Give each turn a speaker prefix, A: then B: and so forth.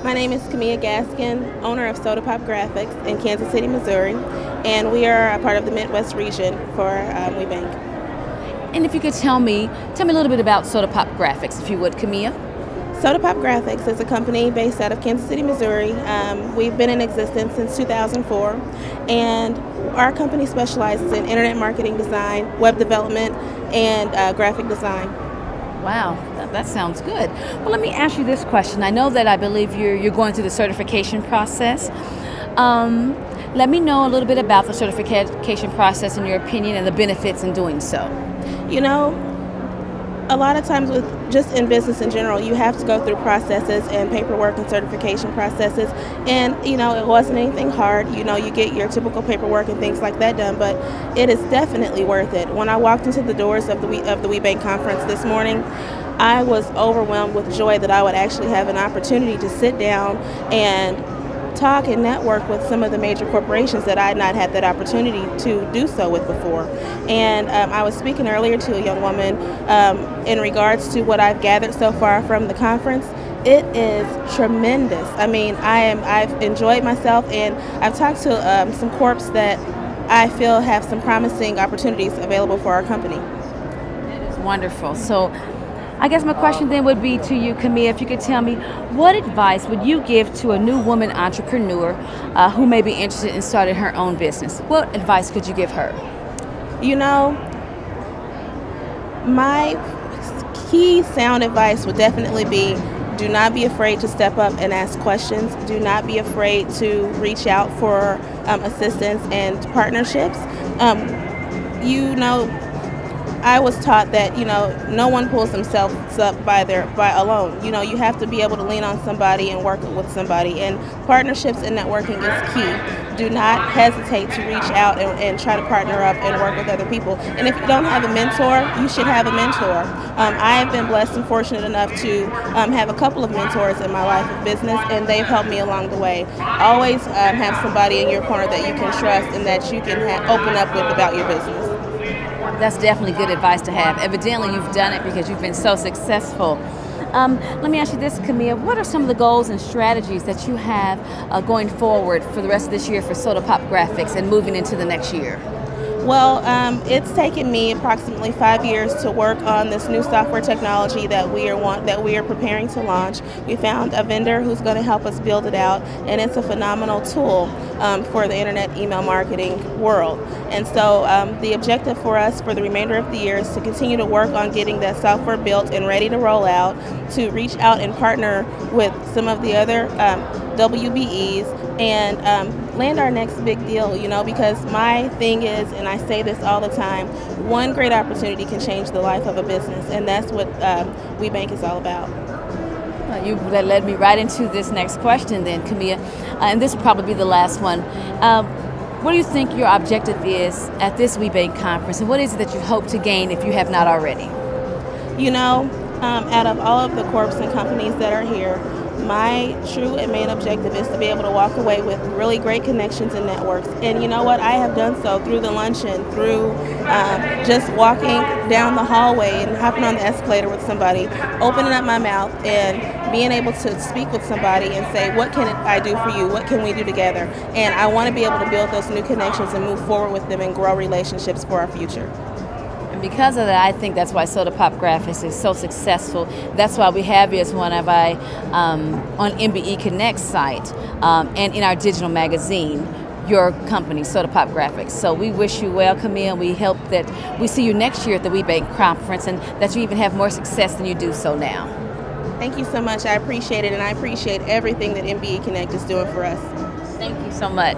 A: My name is Kamia Gaskin, owner of Soda Pop Graphics in Kansas City, Missouri, and we are a part of the Midwest region for WBENC.
B: And if you could tell me a little bit about Soda Pop Graphics, if you would, Kamia.
A: Soda Pop Graphics is a company based out of Kansas City, Missouri. We've been in existence since 2004, and our company specializes in internet marketing design, web development, and graphic design.
B: Wow, that sounds good. Well, let me ask you this question. I know that I believe you're going through the certification process. Let me know a little bit about the certification process, in your opinion, and the benefits in doing so.
A: You know, a lot of times just in business in general, you have to go through processes and paperwork and certification processes, and it wasn't anything hard. You get your typical paperwork and things like that done, but it is definitely worth it. When I walked into the doors of the WBENC conference this morning, I was overwhelmed with joy that I would actually have an opportunity to sit down and talk and network with some of the major corporations that I had not had that opportunity to do so with before. And I was speaking earlier to a young woman in regards to what I've gathered so far from the conference. It is tremendous. I mean, I've enjoyed myself, and I've talked to some corps that I feel have some promising opportunities available for our company.
B: That is wonderful. So I guess my question then would be to you, Kamia, if you could tell me, what advice would you give to a new woman entrepreneur who may be interested in starting her own business? What advice could you give her?
A: My key sound advice would definitely be, do not be afraid to step up and ask questions. Do not be afraid to reach out for assistance and partnerships. I was taught that no one pulls themselves up by alone. You have to be able to lean on somebody and work with somebody, and partnerships and networking is key. Do not hesitate to reach out and try to partner up and work with other people. And if you don't have a mentor, you should have a mentor. I have been blessed and fortunate enough to have a couple of mentors in my life of business, and they've helped me along the way. Always have somebody in your corner that you can trust and that you can open up with about your business.
B: That's definitely good advice to have. Evidently, you've done it because you've been so successful. Let me ask you this, Kamia. What are some of the goals and strategies that you have going forward for the rest of this year for Soda Pop Graphics and moving into the next year?
A: Well, it's taken me approximately 5 years to work on this new software technology that we are preparing to launch. We found a vendor who's going to help us build it out, and it's a phenomenal tool for the internet email marketing world. And so the objective for us for the remainder of the year is to continue to work on getting that software built and ready to roll out, to reach out and partner with some of the other WBEs and land our next big deal, because my thing is, and I say this all the time, one great opportunity can change the life of a business, and that's what WBENC is all about.
B: You led me right into this next question then, Kamia, and this will probably be the last one. What do you think your objective is at this WBENC conference, and what is it that you hope to gain if you have not already?
A: Out of all of the corps and companies that are here, my true and main objective is to be able to walk away with really great connections and networks. And you know what? I have done so through the luncheon, through just walking down the hallway and hopping on the escalator with somebody, opening up my mouth and being able to speak with somebody and say, what can I do for you? What can we do together? And I want to be able to build those new connections and move forward with them and grow relationships for our future.
B: And because of that, I think that's why Soda Pop Graphics is so successful. That's why we have you as one of our, on MBE Connect's site and in our digital magazine, your company, Soda Pop Graphics. So we wish you well, Kamia, and we hope that we see you next year at the WBENC conference and that you even have more success than you do so now.
A: Thank you so much. I appreciate it, and I appreciate everything that MBE Connect is doing for us.
B: Thank you so much.